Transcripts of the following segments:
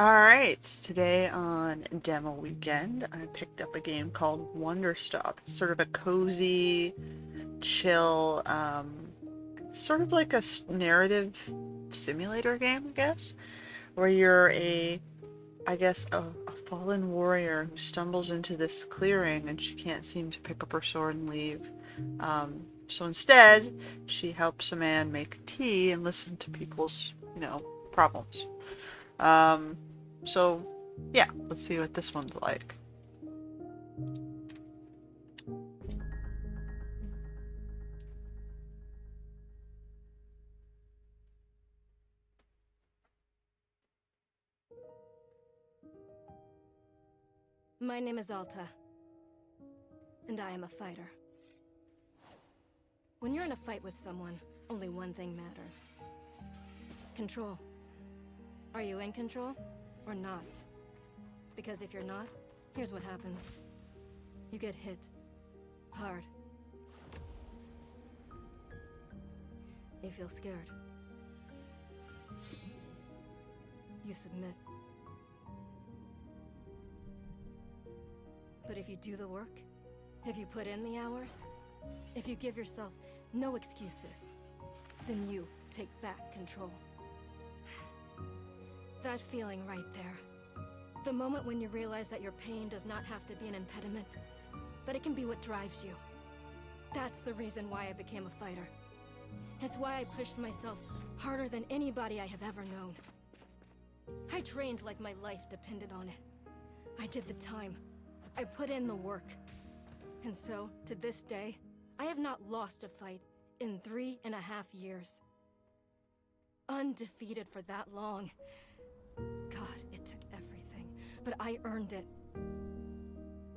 Alright, today on demo weekend, I picked up a game called Wanderstop. It's sort of a cozy, chill, sort of like a narrative simulator game, I guess, where you're a fallen warrior who stumbles into this clearing and she can't seem to pick up her sword and leave. So instead, she helps a man make tea and listen to people's, problems. Um, so, yeah, let's see what this one's like. My name is Alta, and I am a fighter. When you're in a fight with someone, only one thing matters. Control. Are you in control, or not? Because if you're not, here's what happens. You get hit. Hard. You feel scared. You submit. But if you do the work, if you put in the hours, if you give yourself no excuses, then you take back control. That feeling right there. The moment when you realize that your pain does not have to be an impediment, that it can be what drives you. That's the reason why I became a fighter. It's why I pushed myself harder than anybody I have ever known. I trained like my life depended on it. I did the time. I put in the work. And so, to this day, I have not lost a fight in 3.5 years. Undefeated for that long. God, it took everything, but I earned it.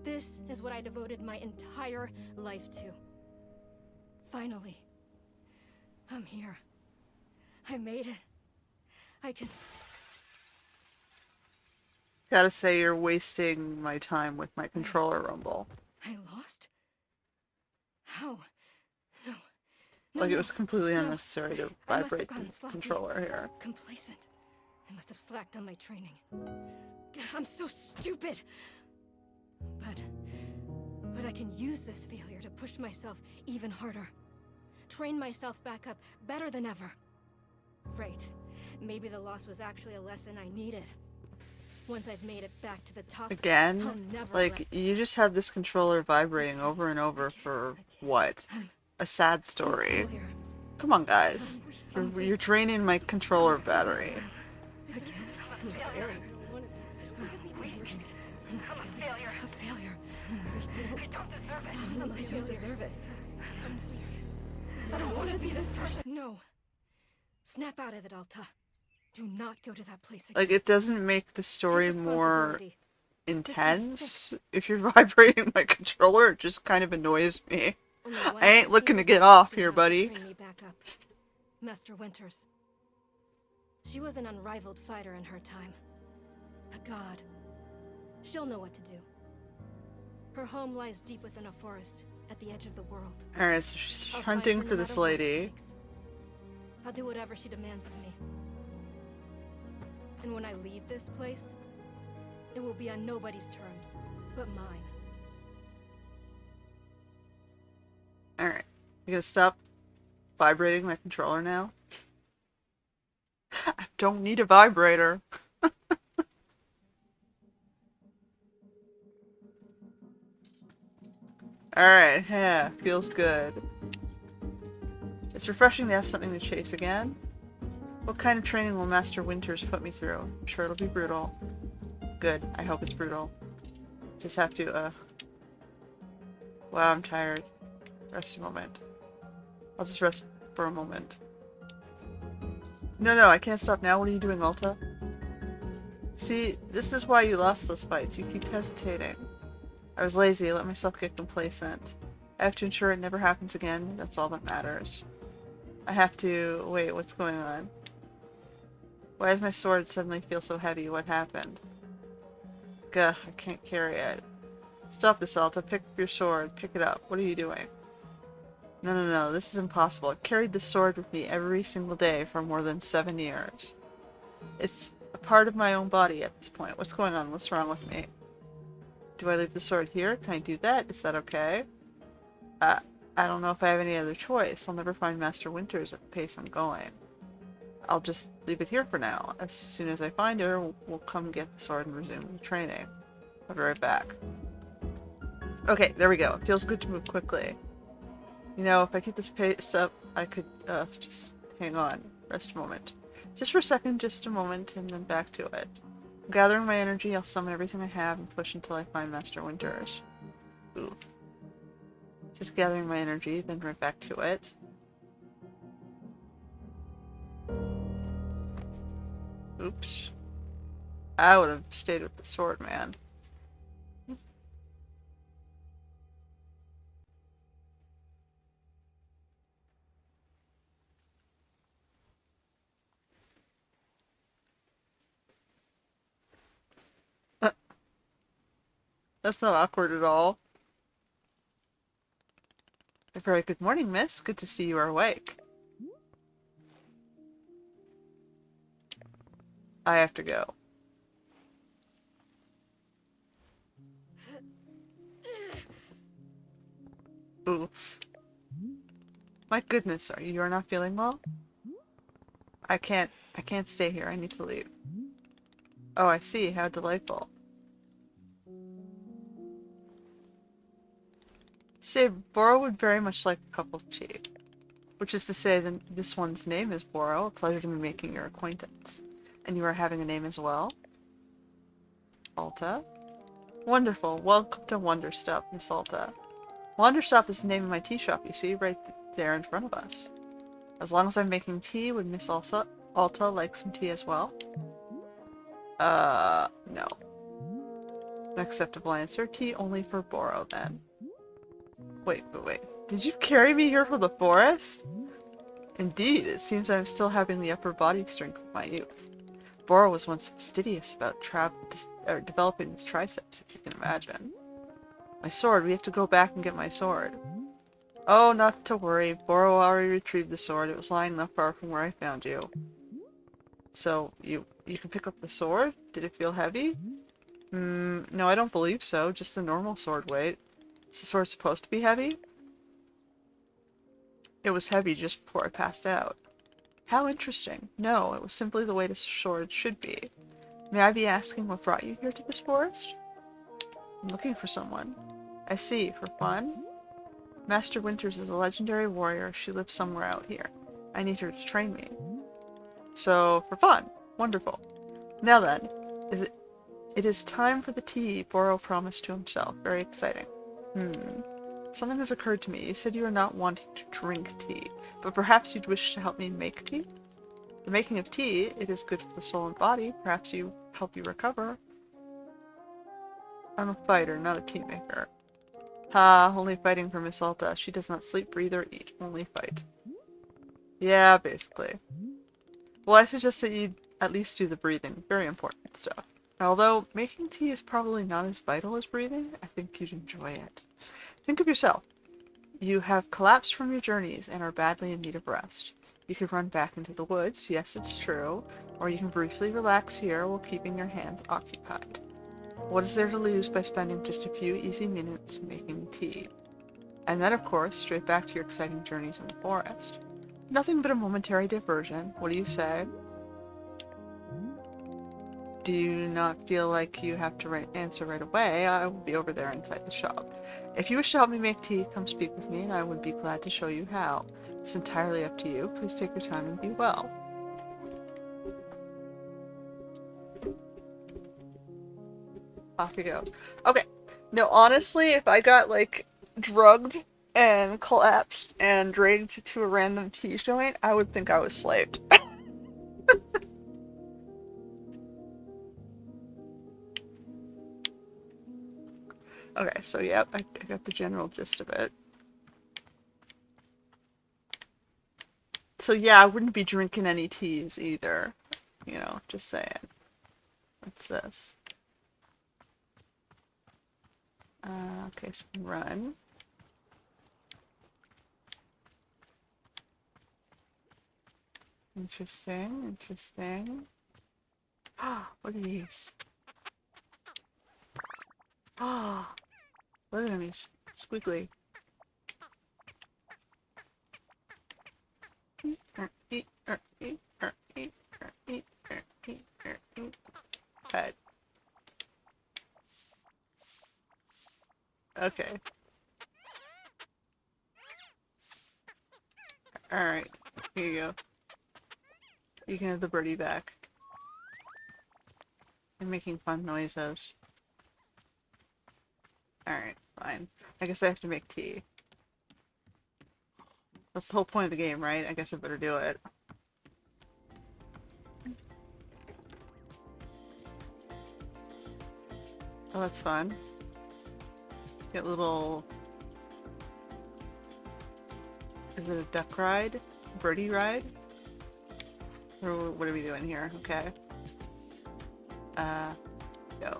This is what I devoted my entire life to. Finally, I'm here. I made it. I can... Gotta say, you're wasting my time with my controller rumble. I lost? How? No. Like, No, it was completely no. unnecessary to I must have vibrate gotten the sloppy. controller here. Complacent. I must have slacked on my training. I'm so stupid! But I can use this failure to push myself even harder. Train myself back up better than ever. Right. Maybe the loss was actually a lesson I needed. Once I've made it back to the top, Again, I'll never like, you just have this controller vibrating over and over for what? A sad story. failure. Come on, guys. You're draining my controller battery. I guess I'm a failure. A failure. I don't deserve it. I don't want to be this person. No. Snap out of it, Alta. Do not go to that place again. Like, it doesn't make the story Take more responsibility. intense if you're vibrating my controller. It just kind of annoys me. Only one I ain't person looking to would get off be here, able to buddy. train me back up. Master Winters. She was an unrivaled fighter in her time. A god. She'll know what to do. Her home lies deep within a forest, at the edge of the world. Alright, so she's I'll fight hunting her for no this matter what it lady. takes. I'll do whatever she demands of me. And when I leave this place, it will be on nobody's terms, but mine. Alright. You gonna stop vibrating my controller now? I don't need a vibrator. Alright, yeah, feels good. It's refreshing to have something to chase again. What kind of training will Master Winters put me through? I'm sure it'll be brutal. Good, I hope it's brutal. Just have to, Wow, I'm tired. Rest a moment. I'll just rest for a moment. No, I can't stop now. What are you doing, Alta? See, this is why you lost those fights. You keep hesitating. I was lazy. I let myself get complacent. I have to ensure it never happens again. That's all that matters. I have to... Wait, what's going on? Why does my sword suddenly feel so heavy? What happened? Gah, I can't carry it. Stop this, Alta. Pick up your sword. Pick it up. What are you doing? No. This is impossible. I've carried this sword with me every single day for more than 7 years. It's a part of my own body at this point. What's going on? What's wrong with me? Do I leave the sword here? Can I do that? Is that okay? I don't know if I have any other choice. I'll never find Master Winters at the pace I'm going. I'll just leave it here for now. As soon as I find her, we'll come get the sword and resume the training. I'll be right back. Okay, there we go. It feels good to move quickly. You know, if I keep this pace up, I could just hang on. Rest a moment. Just for a second, just a moment, and then back to it. I'm gathering my energy, I'll summon everything I have and push until I find Master Winters. Ooh. Just gathering my energy, then right back to it. Oops. I would have stayed with the sword, man. That's not awkward at all. A very good morning, miss. Good to see you are awake. I have to go. Ooh. My goodness, you are not feeling well? I can't stay here. I need to leave. Oh, I see. How delightful. Say, Boro would very much like a cup of tea. Which is to say that this one's name is Boro. A pleasure to be making your acquaintance. And you are having a name as well? Alta? Wonderful. Welcome to Wanderstop, Miss Alta. Wanderstop is the name of my tea shop, you see, right there in front of us. As long as I'm making tea, would Miss Alta like some tea as well? No. An acceptable answer. Tea only for Boro, then. Wait. Did you carry me here from the forest? Indeed, it seems I'm still having the upper body strength of my youth. Boro was once fastidious about developing his triceps, if you can imagine. My sword, we have to go back and get my sword. Oh, not to worry. Boro already retrieved the sword. It was lying not far from where I found you. So, you can pick up the sword? Did it feel heavy? No, I don't believe so. Just the normal sword weight. Is the sword supposed to be heavy? It was heavy just before I passed out. How interesting. No, it was simply the way the sword should be. May I be asking what brought you here to this forest? I'm looking for someone. I see. For fun? Master Winters is a legendary warrior. She lives somewhere out here. I need her to train me. So, for fun. Wonderful. Now then, it is time for the tea, Boro promised to himself. Very exciting. Something has occurred to me. You said you are not wanting to drink tea, but perhaps you'd wish to help me make tea? The making of tea, it is good for the soul and body. Perhaps you help you recover. I'm a fighter, not a tea maker. Ha, only fighting for Miss Alta. She does not sleep, breathe, or eat. Only fight. Yeah, basically. Well, I suggest that you at least do the breathing. Very important stuff. Although, making tea is probably not as vital as breathing, I think you'd enjoy it. Think of yourself. You have collapsed from your journeys and are badly in need of rest. You could run back into the woods, yes, it's true, or you can briefly relax here while keeping your hands occupied. What is there to lose by spending just a few easy minutes making tea? And then, of course, straight back to your exciting journeys in the forest. Nothing but a momentary diversion. What do you say? Do you not feel like you have to answer right away? I will be over there inside the shop. If you wish to help me make tea, come speak with me, and I would be glad to show you how. It's entirely up to you. Please take your time and be well. Off he goes. Okay. No, honestly, if I got, like, drugged and collapsed and dragged to a random tea joint, I would think I was slaved. Okay, so yep, I got the general gist of it. So yeah, I wouldn't be drinking any teas either. You know, just saying. What's this? Okay, so run. Interesting. What are these? Oh, what are these? Squiggly. Pet. Okay. Alright. Here you go. You can have the birdie back. I'm making fun noises. Alright, fine. I guess I have to make tea. That's the whole point of the game, right? I guess I better do it. Oh, that's fun. Get little... Is it a duck ride? Birdie ride? Or what are we doing here? Okay. Go.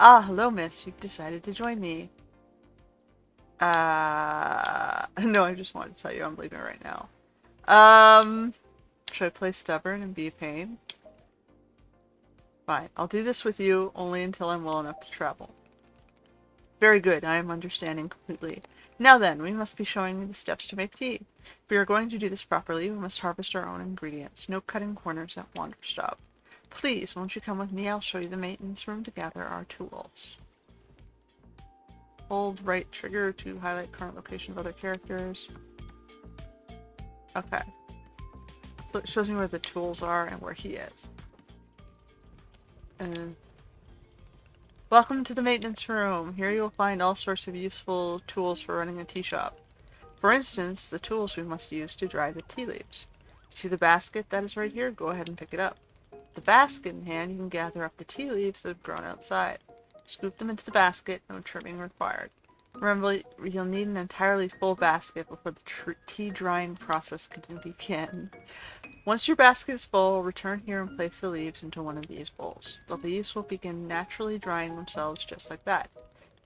Ah, hello, miss. You've decided to join me. No, I just wanted to tell you I'm leaving right now. Should I play stubborn and be a pain? Fine. I'll do this with you only until I'm well enough to travel. Very good. I am understanding completely. Now then, we must be showing you the steps to make tea. If we are going to do this properly, we must harvest our own ingredients. No cutting corners at Wanderstop. Please, won't you come with me? I'll show you the maintenance room to gather our tools. Hold right trigger to highlight current location of other characters. Okay. So it shows me where the tools are and where he is. Welcome to the maintenance room. Here you will find all sorts of useful tools for running a tea shop. For instance, the tools we must use to dry the tea leaves. See the basket that is right here? Go ahead and pick it up. With the basket in hand, you can gather up the tea leaves that have grown outside. Scoop them into the basket, no trimming required. Remember, you'll need an entirely full basket before the tea drying process can begin. Once your basket is full, return here and place the leaves into one of these bowls. The leaves will begin naturally drying themselves just like that.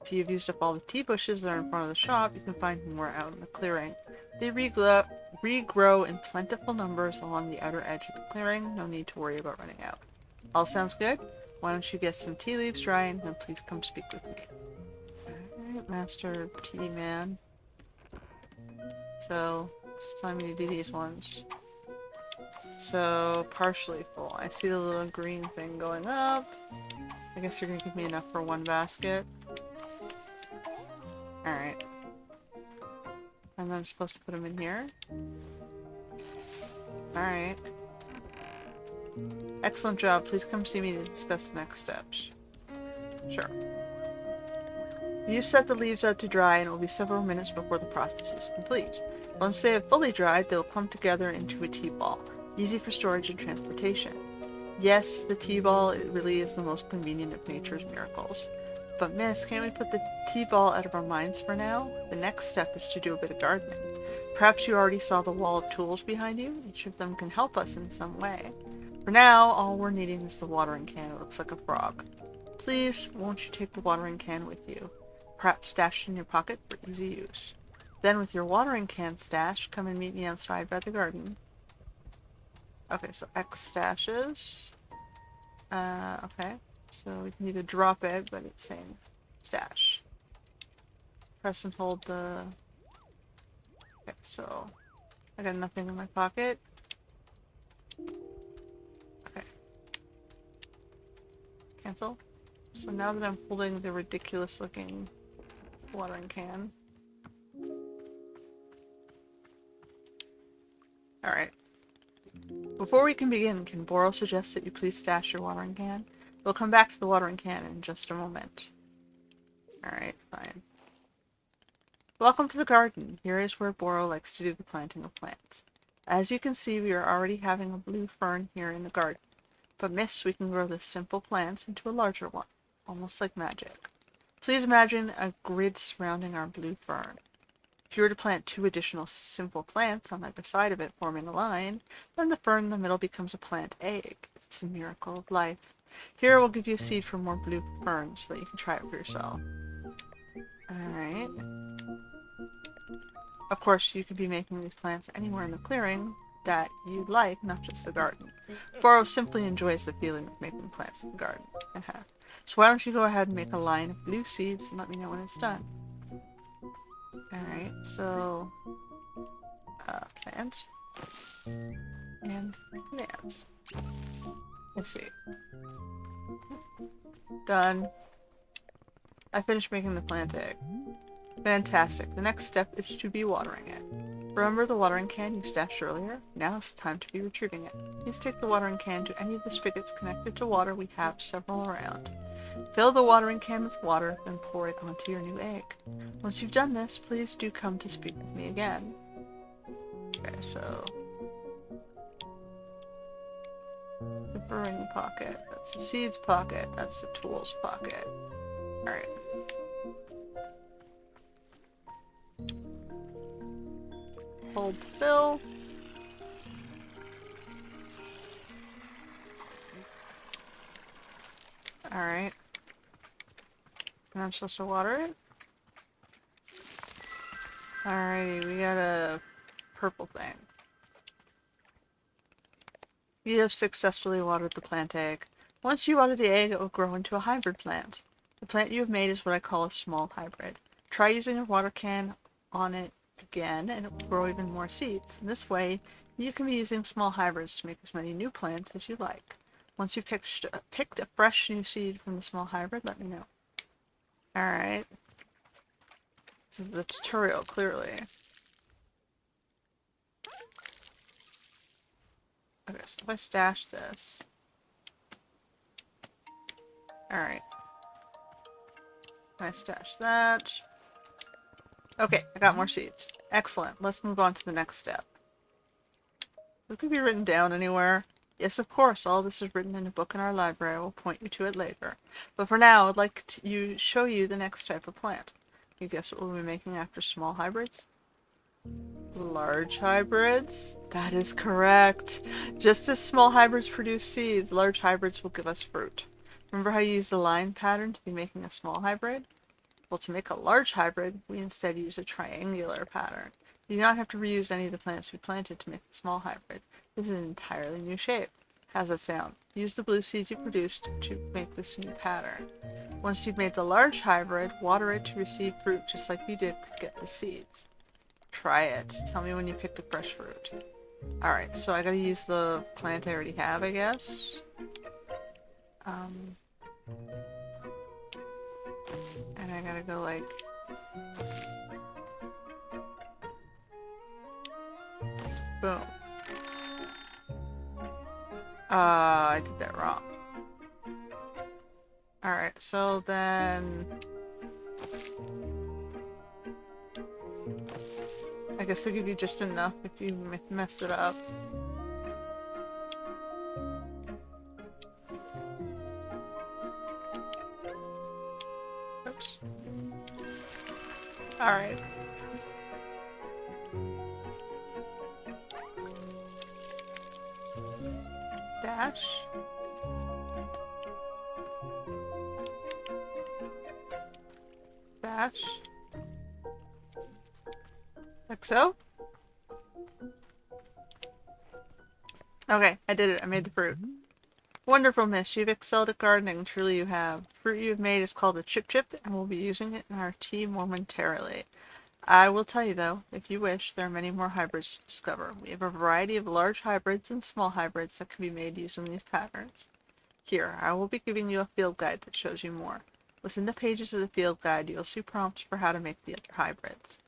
If you've used up all the tea bushes that are in front of the shop, you can find more out in the clearing. They regrow in plentiful numbers along the outer edge of the clearing. No need to worry about running out. All sounds good? Why don't you get some tea leaves drying, then please come speak with me. Alright, Master Tea Man. So, it's telling me to do these ones. So, partially full. I see the little green thing going up. I guess you're gonna give me enough for one basket. Alright. And then I'm supposed to put them in here. Alright. Excellent job. Please come see me to discuss the next steps. Sure. You set the leaves out to dry and it will be several minutes before the process is complete. Once they have fully dried, they will clump together into a tea ball. Easy for storage and transportation. Yes, the tea ball really is the most convenient of nature's miracles. But miss, can't we put the tea ball out of our minds for now? The next step is to do a bit of gardening. Perhaps you already saw the wall of tools behind you? Each of them can help us in some way. For now, all we're needing is the watering can. It looks like a frog. Please, won't you take the watering can with you? Perhaps stash it in your pocket for easy use. Then with your watering can stashed, come and meet me outside by the garden. Okay, so X stashes. Okay. So we can either drop it, but it's saying stash. Press and hold the... Okay, so I got nothing in my pocket. Okay. Cancel. So now that I'm holding the ridiculous looking watering can. Alright. Before we can begin, can Boro suggest that you please stash your watering can? We'll come back to the watering can in just a moment. Alright, fine. Welcome to the garden. Here is where Boro likes to do the planting of plants. As you can see, we are already having a blue fern here in the garden. But miss, we can grow this simple plant into a larger one, almost like magic. Please imagine a grid surrounding our blue fern. If you were to plant 2 additional simple plants on either side of it, forming a line, then the fern in the middle becomes a plant egg. It's a miracle of life. Here, we'll give you a seed for more blue ferns so that you can try it for yourself. Alright. Of course, you could be making these plants anywhere in the clearing, that you like, not just the garden. Boro simply enjoys the feeling of making plants in the garden. So why don't you go ahead and make a line of blue seeds and let me know when it's done. Alright, so plant and plants. Let's see. Done. I finished making the plant egg. Fantastic. The next step is to be watering it. Remember the watering can you stashed earlier? Now is the time to be retrieving it. Please take the watering can to any of the spigots connected to water. We have several around. Fill the watering can with water, then pour it onto your new egg. Once you've done this, please do come to speak with me again. Okay, so... the brewing pocket. That's the seeds pocket. That's the tools pocket. Alright. Hold to fill. Alright. And I'm supposed to water it? Alrighty, we got a purple thing. You have successfully watered the plant egg. Once you water the egg, it will grow into a hybrid plant. The plant you have made is what I call a small hybrid. Try using a water can on it again, and it will grow even more seeds. In this way, you can be using small hybrids to make as many new plants as you like. Once you've picked a fresh new seed from the small hybrid, let me know. Alright. This is the tutorial, clearly. Okay, so if I stash this... Alright. I stash that. Okay, I got more seeds. Excellent. Let's move on to the next step. It could be written down anywhere. Yes, of course, all this is written in a book in our library. I will point you to it later. But for now, I'd like to show you the next type of plant. You guess what we'll be making after small hybrids? Large hybrids? That is correct. Just as small hybrids produce seeds, large hybrids will give us fruit. Remember how you used the line pattern to be making a small hybrid? Well, to make a large hybrid, we instead use a triangular pattern. You do not have to reuse any of the plants we planted to make the small hybrid. This is an entirely new shape. How's that sound? Use the blue seeds you produced to make this new pattern. Once you've made the large hybrid, water it to receive fruit just like we did to get the seeds. Try it. Tell me when you pick the fresh fruit. Alright, so I gotta use the plant I already have, I guess. And I gotta go like... boom. I did that wrong. Alright, so then... I guess they'll give you just enough if you mess it up. Oops. Alright. Dash. Dash. Like so? Okay, I did it. I made the fruit. Wonderful, miss. You've excelled at gardening. Truly you have. The fruit you have made is called a chip chip, and we'll be using it in our tea momentarily. I will tell you, though, if you wish, there are many more hybrids to discover. We have a variety of large hybrids and small hybrids that can be made using these patterns. Here, I will be giving you a field guide that shows you more. Within the pages of the field guide, you'll see prompts for how to make the other hybrids.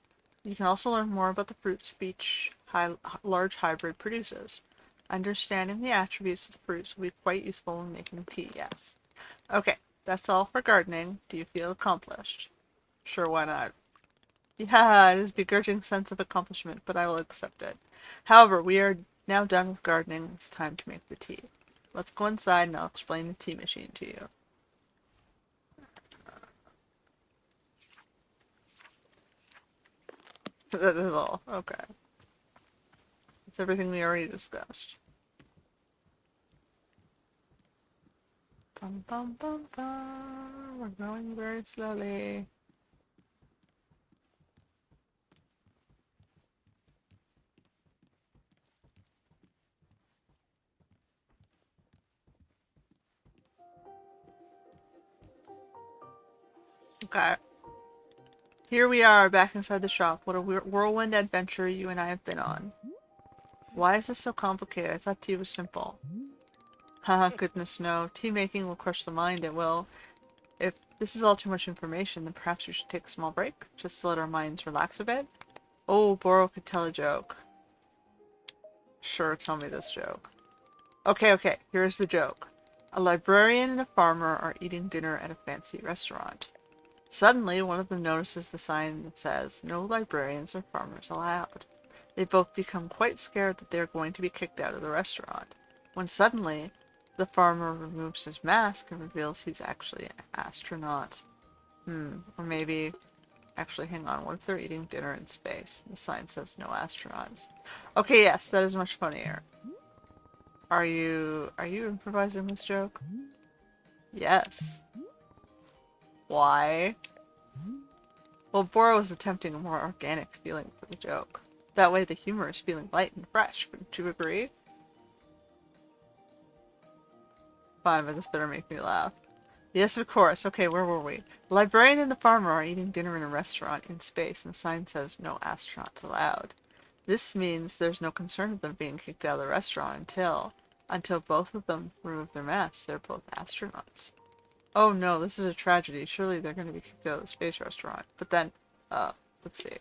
You can also learn more about the fruits each large hybrid produces. Understanding the attributes of the fruits will be quite useful when making tea, yes. Okay, that's all for gardening. Do you feel accomplished? Sure, why not? Yeah, it is a begrudging sense of accomplishment, but I will accept it. However, we are now done with gardening. It's time to make the tea. Let's go inside and I'll explain the tea machine to you. That is all. Okay. It's everything we already discussed. Bum bum bum bum. We're growing very slowly. Okay. Here we are, back inside the shop. What a whirlwind adventure you and I have been on. Why is this so complicated? I thought tea was simple. Haha, goodness no. Tea making will crush the mind, it will. If this is all too much information, then perhaps we should take a small break, just to let our minds relax a bit. Oh, Boro could tell a joke. Sure, tell me this joke. Okay, here's the joke. A librarian and a farmer are eating dinner at a fancy restaurant. Suddenly, one of them notices the sign that says, "No librarians or farmers allowed." They both become quite scared that they are going to be kicked out of the restaurant, when suddenly, the farmer removes his mask and reveals he's actually an astronaut. Or maybe... Actually, hang on. What if they're eating dinner in space? The sign says no astronauts. Okay, yes, that is much funnier. Are you improvising this joke? Yes. Why? Well, Bora was attempting a more organic feeling for the joke. That way the humor is feeling light and fresh, wouldn't you agree? Fine, but this better make me laugh. Yes, of course. Okay, where were we? The librarian and the farmer are eating dinner in a restaurant in space, and the sign says no astronauts allowed. This means there's no concern of them being kicked out of the restaurant until both of them remove their masks. They're both astronauts. Oh no, this is a tragedy. Surely they're going to be kicked out of the space restaurant. But then, let's see.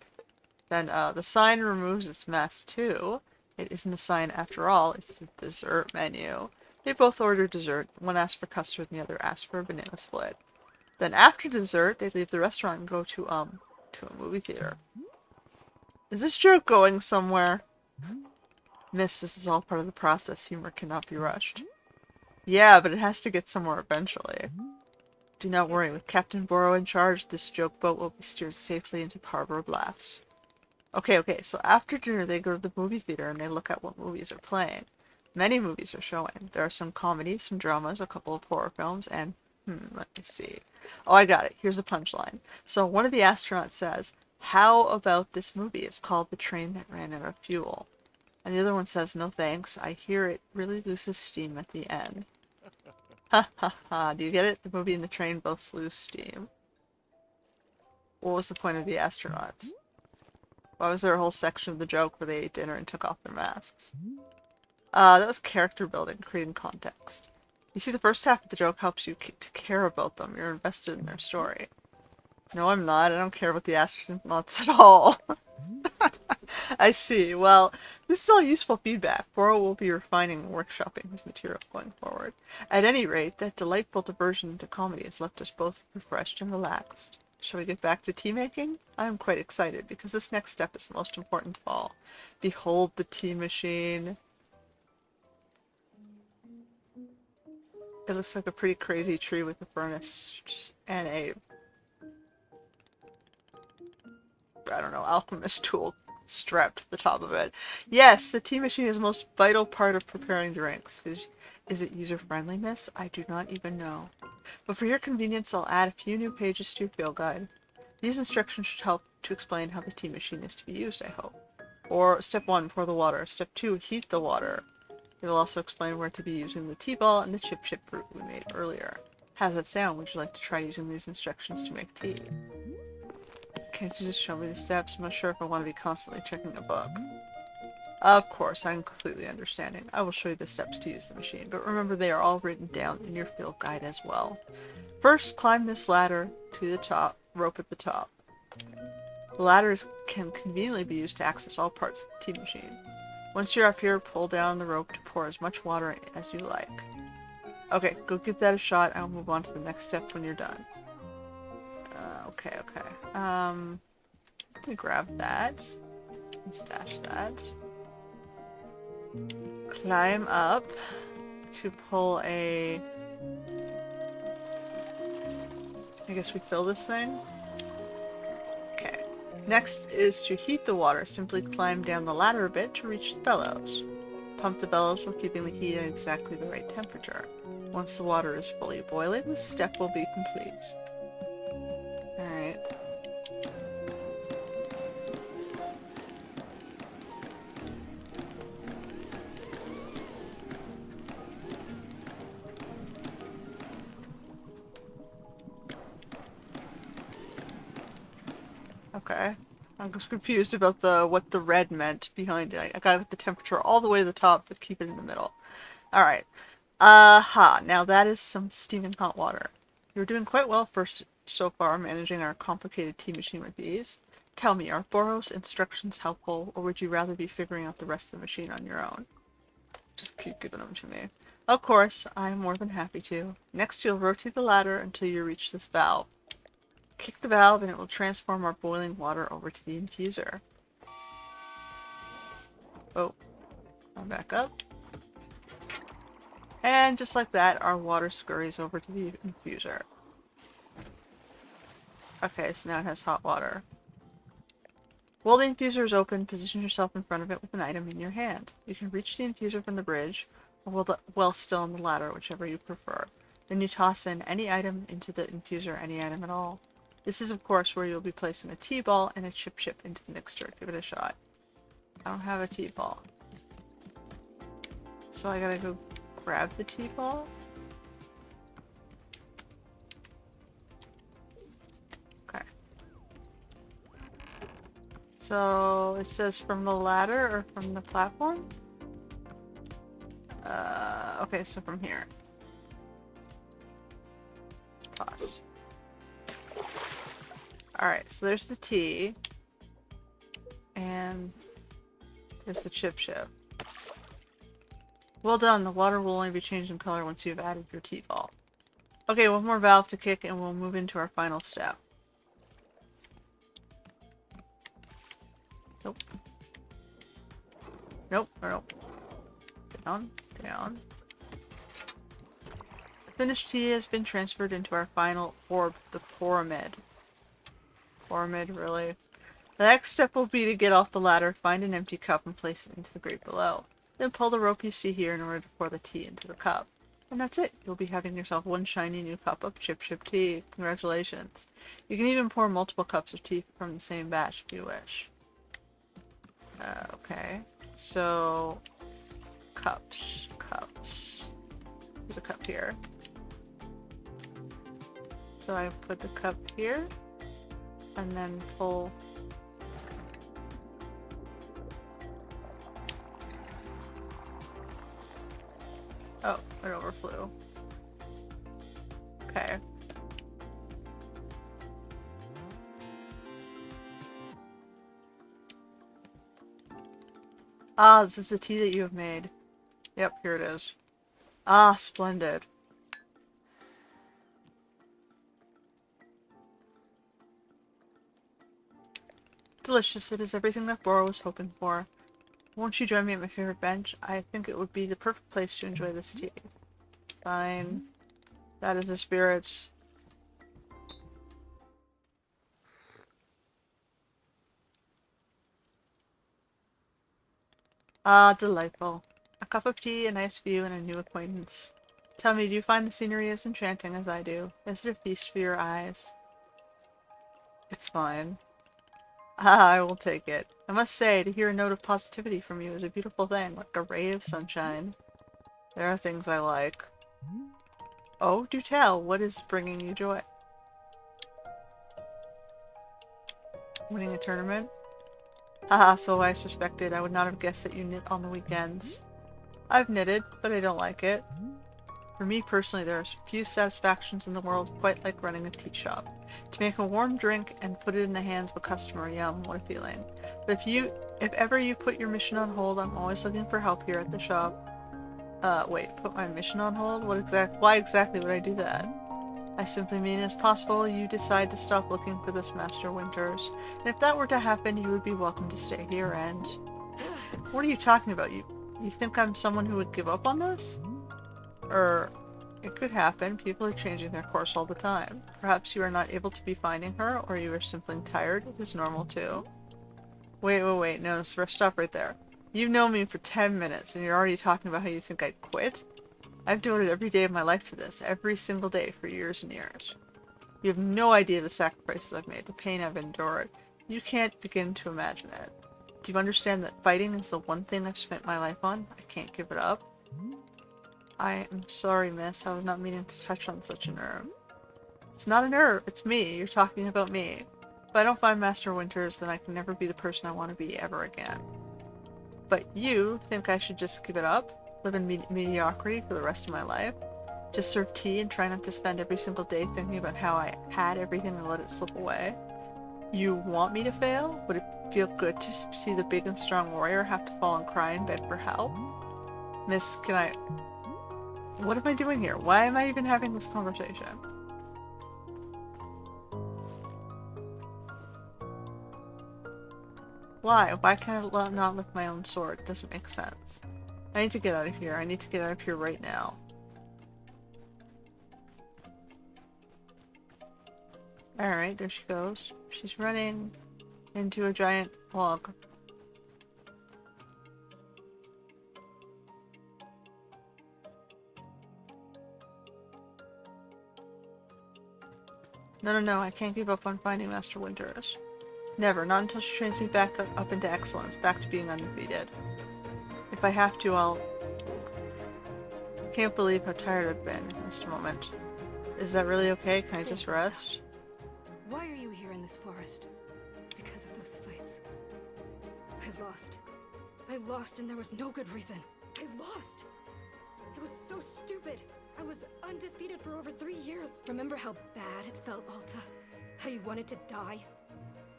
Then, the sign removes its mask too. It isn't a sign after all, it's the dessert menu. They both order dessert. One asks for custard and the other asks for a banana split. Then after dessert, they leave the restaurant and go to a movie theater. Is this joke going somewhere? Miss, this is all part of the process. Humor cannot be rushed. Yeah, but it has to get somewhere eventually. Do not worry, with Captain Boro in charge, this joke boat will be steered safely into the harbor of laughs. Okay, so after dinner they go to the movie theater and they look at what movies are playing. Many movies are showing. There are some comedies, some dramas, a couple of horror films, and, let me see. Oh, I got it. Here's a punchline. So one of the astronauts says, "How about this movie? It's called The Train That Ran Out of Fuel." And the other one says, "No thanks. I hear it really loses steam at the end." Ha ha ha. Do you get it? The movie and the train both lose steam. What was the point of the astronauts? Why was there a whole section of the joke where they ate dinner and took off their masks? That was character building, creating context. You see, the first half of the joke helps you to care about them. You're invested in their story. No, I'm not. I don't care about the astronauts at all. I see. Well, this is all useful feedback. Boro will be refining and workshopping his material going forward. At any rate, that delightful diversion into comedy has left us both refreshed and relaxed. Shall we get back to tea making? I am quite excited, because this next step is the most important of all. Behold the tea machine. It looks like a pretty crazy tree with a furnace and a, I don't know, alchemist tool strapped to the top of it. Yes, the tea machine is the most vital part of preparing drinks. Is it user-friendly, miss? I do not even know. But for your convenience, I'll add a few new pages to your field guide. These instructions should help to explain how the tea machine is to be used, I hope. Or, step 1, pour the water. Step 2, heat the water. It will also explain where to be using the tea ball and the chip fruit we made earlier. How does that sound? Would you like to try using these instructions to make tea? Can't you just show me the steps? I'm not sure if I want to be constantly checking a book. Of course, I'm completely understanding. I will show you the steps to use the machine, but remember they are all written down in your field guide as well. First, climb this ladder to the top, rope at the top. The ladders can conveniently be used to access all parts of the tea machine. Once you're up here, pull down the rope to pour as much water as you like. Okay, go give that a shot. I'll move on to the next step when you're done. Okay. Let me grab that. And stash that. Climb up to pull a... I guess we fill this thing? Okay. Next is to heat the water. Simply climb down the ladder a bit to reach the bellows. Pump the bellows while keeping the heat at exactly the right temperature. Once the water is fully boiling, this step will be complete. Alright. Okay. I was confused about what the red meant behind it. I gotta get the temperature all the way to the top, but keep it in the middle. Alright. Aha. Now that is some steaming hot water. You're doing quite well so far, managing our complicated tea machine with ease. Tell me, are Boros instructions helpful, or would you rather be figuring out the rest of the machine on your own? Just keep giving them to me. Of course, I am more than happy to. Next, you'll rotate the ladder until you reach this valve. Kick the valve and it will transform our boiling water over to the infuser. Oh, I'm back up. And just like that, our water scurries over to the infuser. Okay, so now it has hot water. While the infuser is open, position yourself in front of it with an item in your hand. You can reach the infuser from the bridge, or while still on the ladder, whichever you prefer. Then you toss in any item into the infuser, any item at all. This is, of course, where you'll be placing a tea ball and a chip into the mixture. Give it a shot. I don't have a tea ball. So I gotta go grab the tea ball? Okay. So it says from the ladder or from the platform? Okay, so from here. Toss. Alright, so there's the tea. And there's the chip. Well done, the water will only be changed in color once you've added your tea ball. Okay, one more valve to kick and we'll move into our final step. Nope. Nope, nope. Down, down. The finished tea has been transferred into our final orb, the pyramid. Pyramid, really? The next step will be to get off the ladder, find an empty cup, and place it into the grate below. Then pull the rope you see here in order to pour the tea into the cup. And that's it. You'll be having yourself one shiny new cup of chip tea. Congratulations. You can even pour multiple cups of tea from the same batch if you wish. Okay. So, cups. There's a cup here. So I put the cup here, and then pull. Oh, it overflew. Okay. Ah, this is the tea that you have made. Yep, here it is. Ah, splendid. Delicious. It is everything that Bora was hoping for. Won't you join me at my favorite bench? I think it would be the perfect place to enjoy this tea. Fine. That is the spirit. Ah, delightful. A cup of tea, a nice view, and a new acquaintance. Tell me, do you find the scenery as enchanting as I do? Is it a feast for your eyes? It's fine. Ah, I will take it. I must say, to hear a note of positivity from you is a beautiful thing, like a ray of sunshine. There are things I like. Oh, do tell, what is bringing you joy? Winning a tournament? Haha, so I suspected. I would not have guessed that you knit on the weekends. I've knitted, but I don't like it. For me personally, there are few satisfactions in the world quite like running a tea shop. To make a warm drink and put it in the hands of a customer, yum, what a feeling. But if ever you put your mission on hold, I'm always looking for help here at the shop. Wait, put my mission on hold? Why exactly would I do that? I simply mean, as possible, you decide to stop looking for this Master Winters. And if that were to happen, you would be welcome to stay here and... What are you talking about? You think I'm someone who would give up on this? It could happen. People are changing their course all the time. Perhaps you are not able to be finding her, or you are simply tired. It is normal too. Wait. No, stop right there. You've known me for 10 minutes, and you're already talking about how you think I'd quit? I've devoted every day of my life to this, every single day for years and years. You have no idea the sacrifices I've made, the pain I've endured. You can't begin to imagine it. Do you understand that fighting is the one thing I've spent my life on? I can't give it up. I am sorry, miss. I was not meaning to touch on such a nerve. It's not a nerve. It's me. You're talking about me. I don't find Master Winters, then I can never be the person I want to be ever again. But you think I should just give it up? Live in mediocrity for the rest of my life? Just serve tea and try not to spend every single day thinking about how I had everything and let it slip away? You want me to fail? Would it feel good to see the big and strong warrior have to fall and cry and beg for help? Miss, can I... What am I doing here? Why am I even having this conversation? Why? Why can't I not lift my own sword? It doesn't make sense. I need to get out of here. I need to get out of here right now. Alright, there she goes. She's running into a giant log. No, I can't give up on finding Master Winters. Never, not until she trains me back up into excellence, back to being undefeated. If I have to, I'll... Can't believe how tired I've been in just a moment. Is that really okay? Can I just rest? Why are you here in this forest? Because of those fights. I lost and there was no good reason. I lost! It was so stupid. I was undefeated for over 3 years. Remember how bad it felt, Alta? How you wanted to die?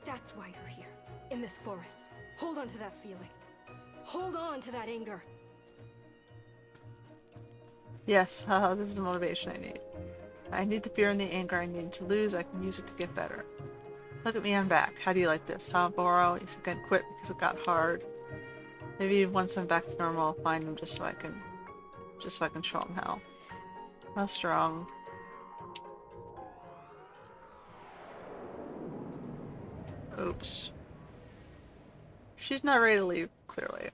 That's why you're here, in this forest. Hold on to that feeling. Hold on to that anger. Yes, haha, this is the motivation I need. I need the fear and the anger I need to lose. I can use it to get better. Look at me, I'm back. How do you like this, huh, Boro? You think I'd quit because it got hard? Maybe once I'm back to normal, I'll find him just so I can show him how. How strong. Oops. She's not ready to leave, clearly.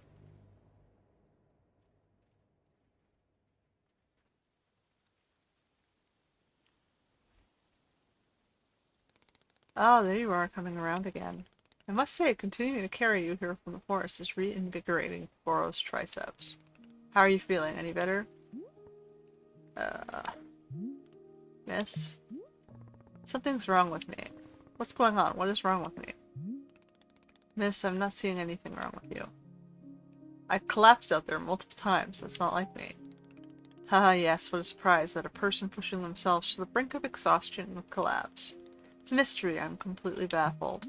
Ah, there you are, coming around again. I must say, continuing to carry you here from the forest is reinvigorating Boro's triceps. How are you feeling? Any better? Miss? Something's wrong with me. What's going on? What is wrong with me? Miss, I'm not seeing anything wrong with you. I collapsed out there multiple times. That's not like me. Haha, yes, what a surprise that a person pushing themselves to the brink of exhaustion would collapse. It's a mystery. I'm completely baffled.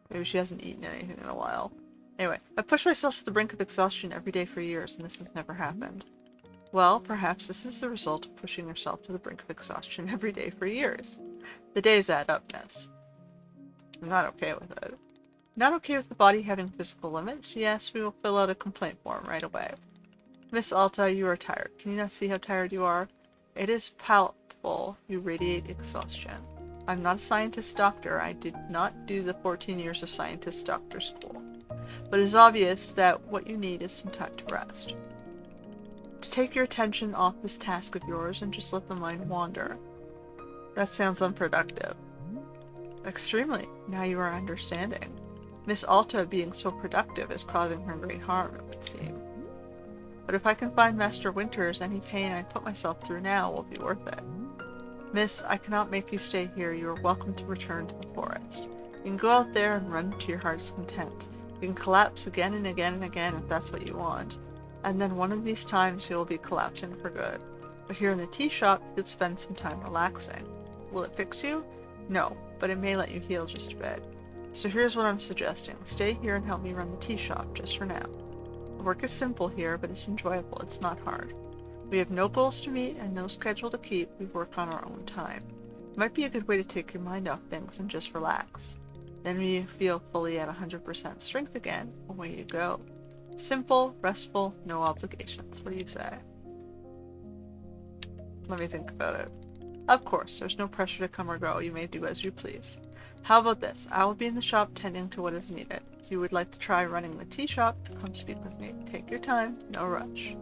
Maybe she hasn't eaten anything in a while. Anyway, I've pushed myself to the brink of exhaustion every day for years, and this has never happened. Well, perhaps this is the result of pushing yourself to the brink of exhaustion every day for years. The days add up, Miss. I'm not okay with it. Not okay with the body having physical limits? Yes, we will fill out a complaint form right away. Miss Alta, you are tired. Can you not see how tired you are? It is palpable. You radiate exhaustion. I'm not a scientist doctor. I did not do the 14 years of scientist doctor school. But it is obvious that what you need is some time to rest. To take your attention off this task of yours and just let the mind wander. That sounds unproductive. Extremely. Now you are understanding. Miss Alta being so productive is causing her great harm, it would seem. But if I can find Master Winters, any pain I put myself through now will be worth it. Miss, I cannot make you stay here. You are welcome to return to the forest. You can go out there and run to your heart's content. You can collapse again and again and again if that's what you want. And then one of these times you will be collapsing for good. But here in the tea shop, you could spend some time relaxing. Will it fix you? No, but it may let you heal just a bit. So here's what I'm suggesting. Stay here and help me run the tea shop, just for now. The work is simple here, but it's enjoyable. It's not hard. We have no goals to meet and no schedule to keep. We work on our own time. It might be a good way to take your mind off things and just relax. Then when you feel fully at 100% strength again, away you go. Simple, restful, no obligations. What do you say? Let me think about it. Of course, there's no pressure to come or go. You may do as you please. How about this? I will be in the shop tending to what is needed. If you would like to try running the tea shop, come speak with me. Take your time, no rush.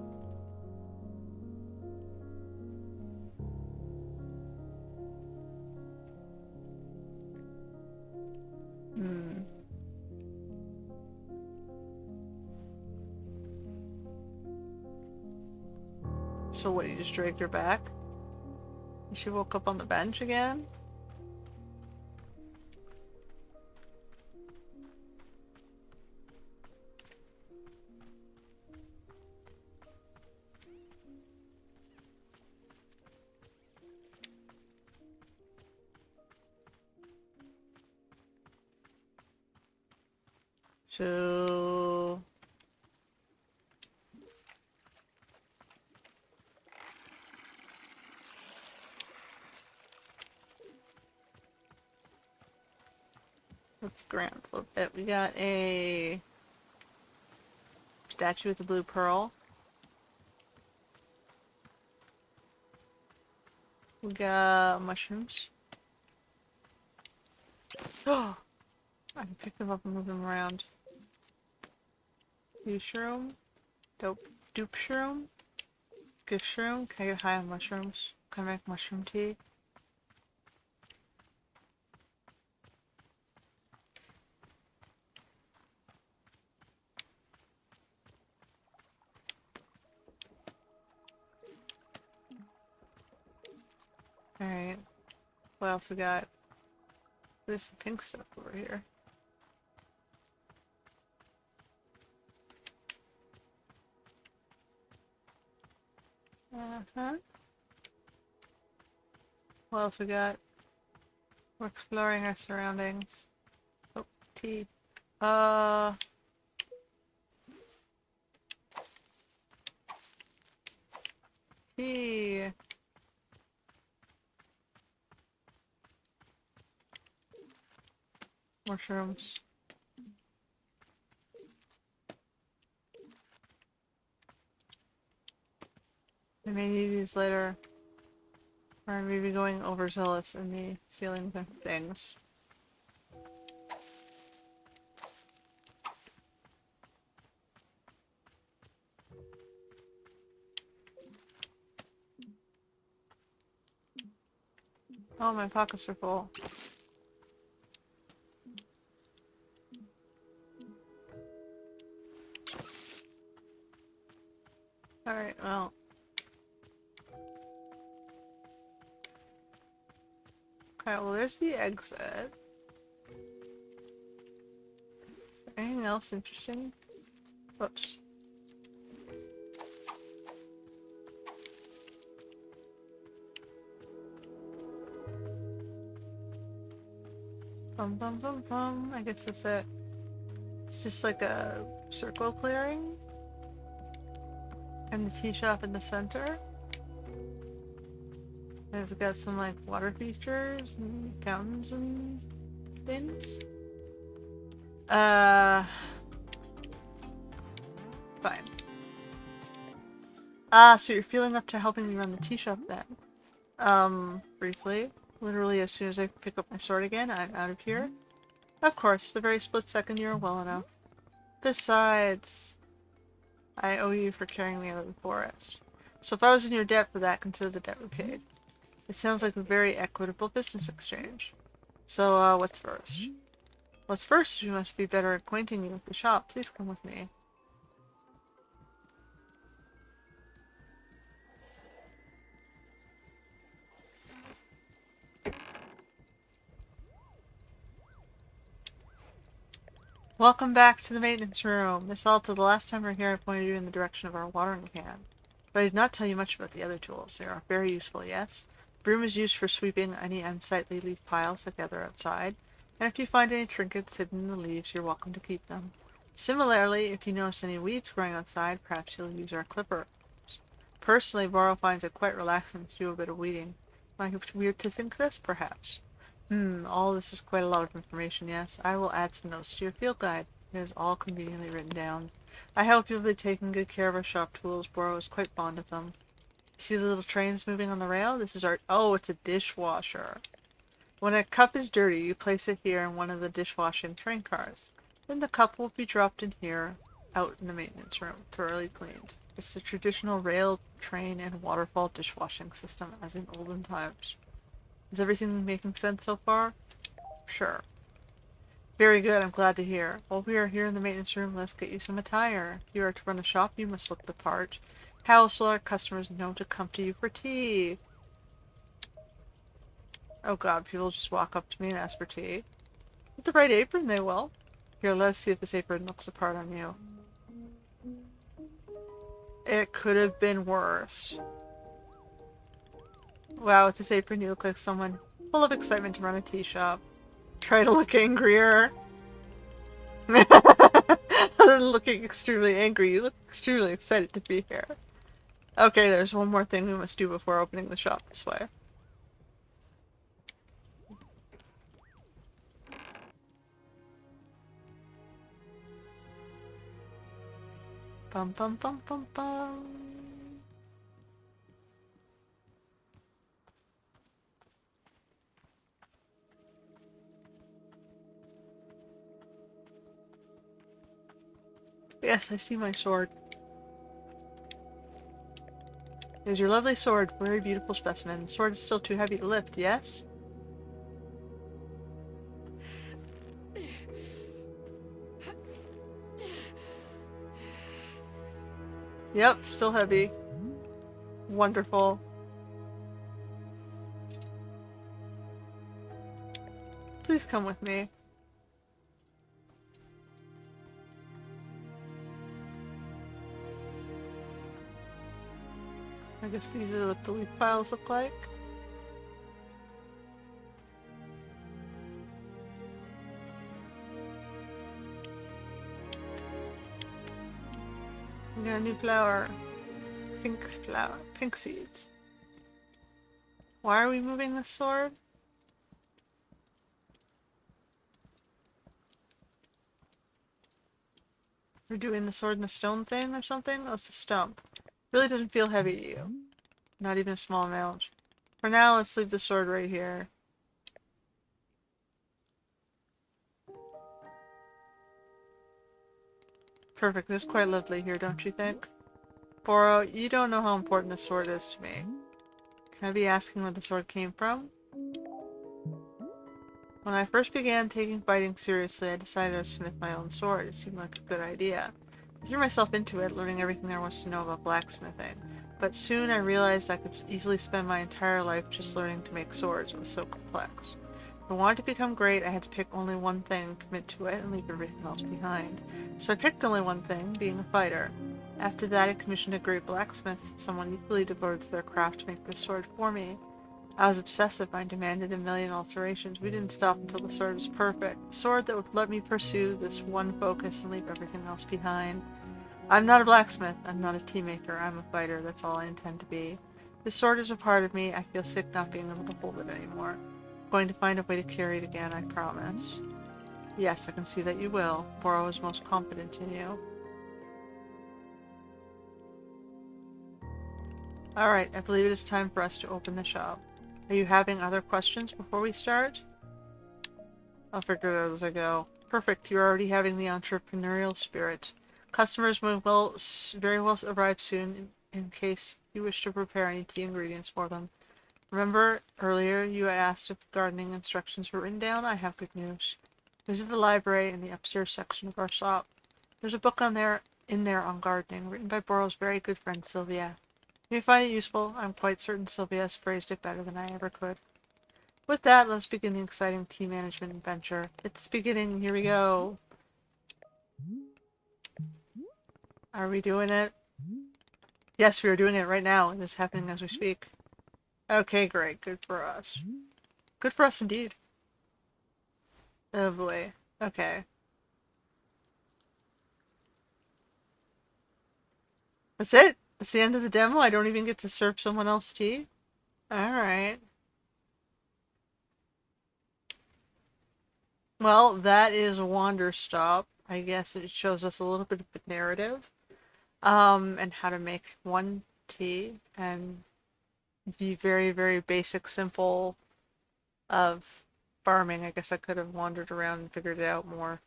So what, you just dragged her back? She woke up on the bench again? So... let's grant a little bit. We got a statue with a blue pearl. We got mushrooms. Oh! I can pick them up and move them around. Use shroom. Dupe shroom. Gift shroom. Can I get high on mushrooms? Can I make mushroom tea? Alright. What else we got? There's some pink stuff over here. Uh-huh. What else we got? We're exploring our surroundings. Oh, tea. Tea. Mushrooms. I may need these later. Or I may be going overzealous in the sealing things. Oh, my pockets are full. Alright, well. Okay, well there's the exit. Anything else interesting? Whoops. Bum bum bum bum. I guess that's it. It's just like a circle clearing. And the tea shop in the center. And it's got some like water features and fountains and things. Fine. So you're feeling up to helping me run the tea shop then? Briefly. Literally as soon as I pick up my sword again, I'm out of here. Of course, the very split second you're well enough. Besides, I owe you for carrying me out of the forest. So if I was in your debt for that, consider the debt repaid. It sounds like a very equitable business exchange. So, what's first? What's first? You must be better acquainting you with the shop. Please come with me. Welcome back to the maintenance room. Miss Alta, the last time we were here I pointed you in the direction of our watering can. But I did not tell you much about the other tools. They are very useful, yes? Broom is used for sweeping any unsightly leaf piles that gather outside, and if you find any trinkets hidden in the leaves, you're welcome to keep them. Similarly, if you notice any weeds growing outside, perhaps you'll use our clipper. Personally, Varro finds it quite relaxing to do a bit of weeding. Might be weird to think this, perhaps. All this is quite a lot of information, yes. I will add some notes to your field guide. It is all conveniently written down. I hope you'll be taking good care of our shop tools. Boro is quite fond of them. See the little trains moving on the rail? This is our... Oh, it's a dishwasher. When a cup is dirty, you place it here in one of the dishwashing train cars. Then the cup will be dropped in here, out in the maintenance room, thoroughly cleaned. It's the traditional rail, train, and waterfall dishwashing system, as in olden times. Is everything making sense so far? Sure. Very good, I'm glad to hear. While we are here in the maintenance room, let's get you some attire. If you are to run the shop, you must look the part. How else will our customers know to come to you for tea? Oh god, people just walk up to me and ask for tea. With the right apron, they will. Here, let's see if this apron looks the part on you. It could have been worse. Wow, with this apron you look like someone full of excitement to run a tea shop. Try to look angrier. than looking extremely angry, you look extremely excited to be here. Okay, there's one more thing we must do before opening the shop this way. Bum bum bum bum bum. Yes, I see my sword. Here's your lovely sword. Very beautiful specimen. The sword is still too heavy to lift, yes? Yep, still heavy. Wonderful. Please come with me. I guess these are what the leaf piles look like. We got a new flower. Pink flower. Pink seeds. Why are we moving this sword? We're doing the sword and the stone thing or something? Oh, it's a stump. Really doesn't feel heavy to you. Not even a small amount. For now, let's leave the sword right here. Perfect. This is quite lovely here, don't you think? Boro, you don't know how important this sword is to me. Can I be asking where the sword came from? When I first began taking fighting seriously, I decided to smith my own sword. It seemed like a good idea. I threw myself into it, learning everything there was to know about blacksmithing. But soon I realized I could easily spend my entire life just learning to make swords. It was so complex. If I wanted to become great, I had to pick only one thing, commit to it, and leave everything else behind. So I picked only one thing, being a fighter. After that, I commissioned a great blacksmith, someone equally devoted to their craft, to make this sword for me. I was obsessive. I demanded a million alterations. We didn't stop until the sword was perfect. A sword that would let me pursue this one focus and leave everything else behind. I'm not a blacksmith. I'm not a tea maker. I'm a fighter. That's all I intend to be. This sword is a part of me. I feel sick not being able to hold it anymore. I'm going to find a way to carry it again, I promise. Yes, I can see that you will. Boro is most confident in you. Alright, I believe it is time for us to open the shop. Are you having other questions before we start? I'll figure it out as I go. Perfect, you're already having the entrepreneurial spirit. Customers may very well arrive soon in case you wish to prepare any tea ingredients for them. Remember earlier you asked if gardening instructions were written down? I have good news. Visit the library in the upstairs section of our shop. There's a book in there on gardening, written by Boro's very good friend Sylvia. You may find it useful. I'm quite certain Sylvia has phrased it better than I ever could. With that, let's begin the exciting tea management adventure. It's beginning. Here we go. Are we doing it? Yes, we are doing it right now. It is happening as we speak. Okay, great. Good for us. Good for us indeed. Oh boy. Okay. That's it? That's the end of the demo? I don't even get to serve someone else tea? Alright. Well, that is Wanderstop. I guess it shows us a little bit of a narrative. And how to make one tea and be very, very basic, simple of farming. I guess I could have wandered around and figured it out more.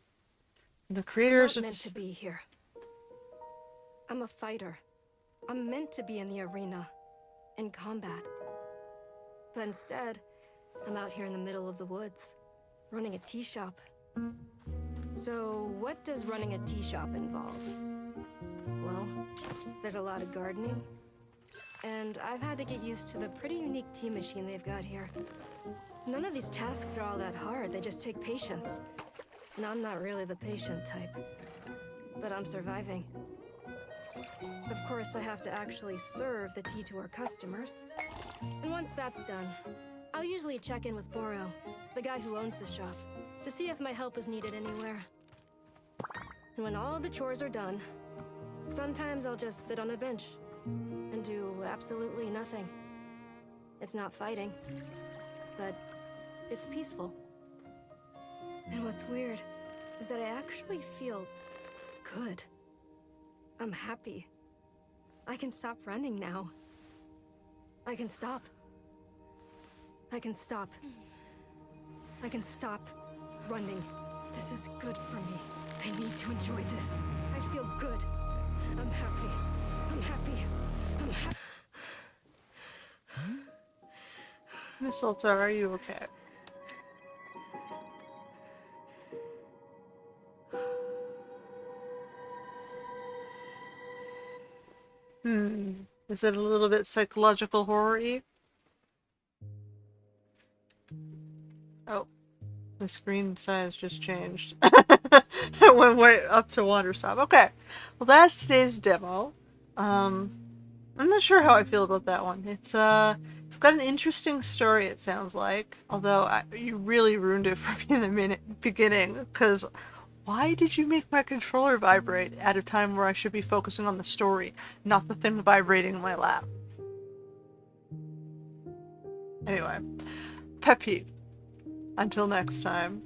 The creators I'm not meant to be here. I'm a fighter. I'm meant to be in the arena, in combat. But instead, I'm out here in the middle of the woods, running a tea shop. So, what does running a tea shop involve? Well, there's a lot of gardening, and I've had to get used to the pretty unique tea machine they've got here. None of these tasks are all that hard, they just take patience. And I'm not really the patient type, but I'm surviving. Of course, I have to actually serve the tea to our customers. And once that's done, I'll usually check in with Boro, the guy who owns the shop, to see if my help is needed anywhere. And when all the chores are done, sometimes I'll just sit on a bench and do absolutely nothing. It's not fighting, but it's peaceful. And what's weird is that I actually feel good. I'm happy. I can stop running now. I can stop. I can stop. I can stop running. This is good for me. I need to enjoy this. I feel good. I'm happy. I'm happy. I'm happy. Miss Ulta, are you okay? Is it a little bit psychological horror-y? Oh, the screen size just changed. It went way up to Wanderstop. Okay, well that's today's demo. I'm not sure how I feel about that one. It's got an interesting story, it sounds like. Although you really ruined it for me in the beginning, because why did you make my controller vibrate at a time where I should be focusing on the story, not the thing vibrating in my lap? Anyway, pet peeve. Until next time.